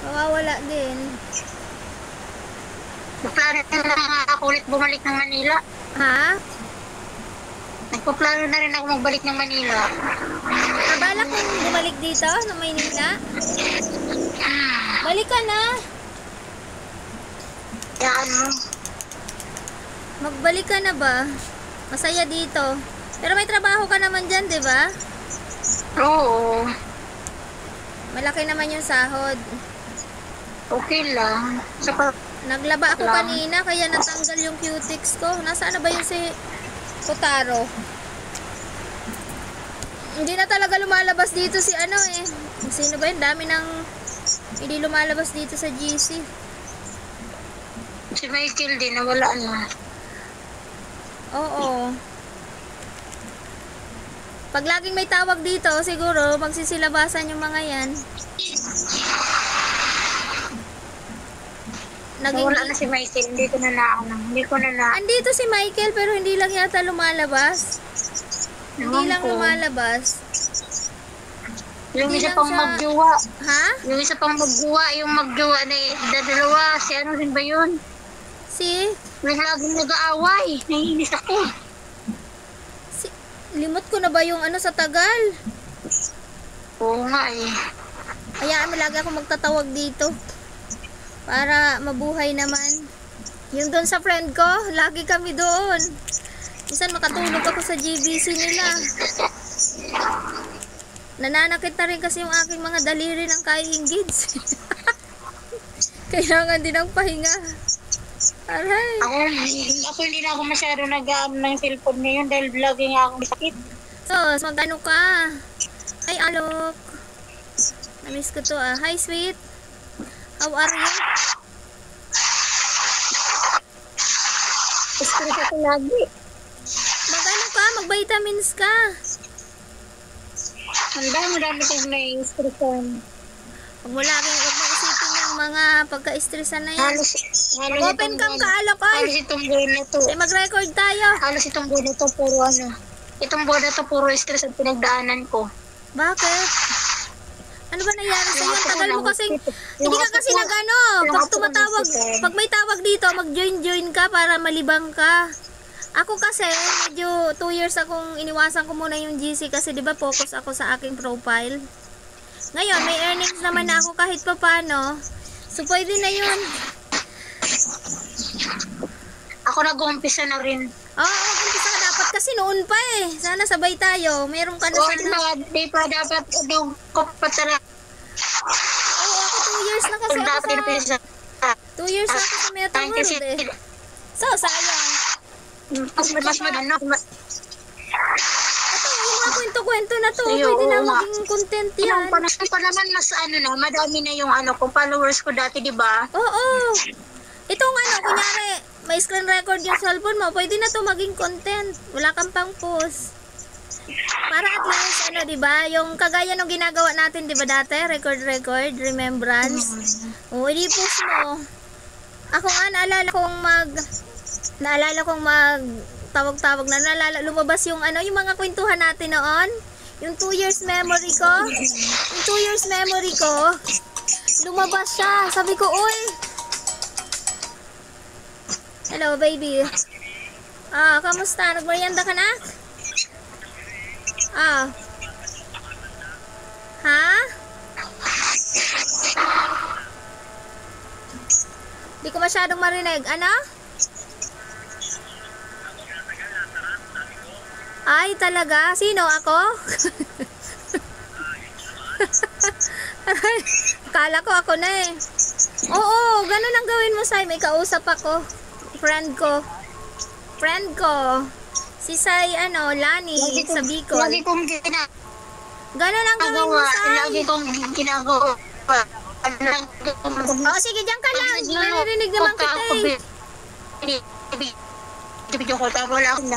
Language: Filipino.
Mawawala din. Nagplano na ako ulit bumalik ng Manila. Ha? Nagpaplano na rin ako magbalik ng Manila. Nabalak mong bumalik dito ng Maynila? Balik ka na. Yan mo. Magbalik ka na ba? Masaya dito. Pero may trabaho ka naman dyan, di ba? Oo. Malaki naman yung sahod. Okay lang. Naglaba ako kanina, kaya natanggal yung cutics ko. Nasaan na ba yung si Kotaro? Hindi na talaga lumalabas dito si ano eh. Sino ba yun? Dami nang hindi lumalabas dito sa GC. Si Michael din, nawala na. Oo. Pag laging may tawag dito, siguro magsisilabasan yung mga yan. Nawala na si Michael, hindi ko na Andito si Michael pero hindi lang yata lumalabas. Hindi lang lumalabas. Yung isa pang magjowa. Ha? Yung isa pang magjowa, yung magjowa na dalawa, si ano rin ba yun? Si? Yung laging nag-aaway, naiinis ako. Limot ko na ba yung ano sa tagal? Oo nga eh. Hayaan mo lagi ako magtatawag dito. Para mabuhay naman. Yung doon sa friend ko, lagi kami doon. Minsan makatulog ako sa GBC nila. Nananakit na rin kasi yung aking mga daliri ng kaingids. Kailangan din ng pahinga. Aray. Ako hindi na ako masyado nag-aam ng cellphone ngayon dahil vlogging akong sakit. So, magkano ka? Ay, alok. Namiss ko to ah. Hi, sweet. How are you? Stress ako lagi. Mag-ano ka? Mag-vitamins ka. Ang dami kong na-stressan. Huwag mo isipin yung mga pagka-stressan na yan. Halos Open cam ka, alok ay. Halos itong buwan na to. Ay, mag-record tayo. Halos itong buwan na to, puro ano. Itong buwan na to, puro stress ang pinagdaanan ko. Bakit? Ano ba nangyari sa'yo? Ang tagal mo kasing, hindi ka kasi nag-ano. Pag tumatawag, pag may tawag dito, mag-join ka para malibang ka. Ako kasi, medyo 2 years akong iniwasan ko muna yung GC kasi di ba focus ako sa aking profile. Ngayon, may earnings naman na ako kahit pa paano. So, pwede na yun. Ako nag-uumpisa na rin. Oo, mag-umpisa ka dapat kasi noon pa eh. Sana sabay tayo. Meron ka na sana. Di pa dapat doon ko patara. Oo, ako 2 years na kasi ako sa... 2 years na ako sa Meta World eh. So, sayang. Mas madano. Ito, yung mga kwento-kwento na to. Pwede na maging content yan. Panasyon pa naman mas ano na, madami na yung ano, kung followers ko dati, di ba? Oo. Itong ano, kunyari, may screen record yung cellphone mo, pwede na to maging content. Wala kang pang post. Para at least, ano, di ba? Yung kagaya nung ginagawa natin, di ba dati? Record, remembrance. O, i-post mo. Ako nga, naalala kong tawag-tawag na lumabas yung ano, yung mga kwentuhan natin noon. Yung 2 years memory ko. Yung 2 years memory ko, lumabas siya. Sabi ko, uy. Hello, baby. Kamusta? Nagmerienda ka na? Ha? Di ko masyadong marinig. Ano? Ay, talaga? Sino? Ako? Akala ko ako na eh. Oo, ganun ang gawin mo, Sai. May kausap ako. Friend ko. Si Sai, Lani, sa Bicol. Lagi kong ginagawa. Ganun ang gawin mo, Sai. Lagi kong ginagawa. Sige, dyan ka lang. Naririnig naman kita eh. Video ko, wala akong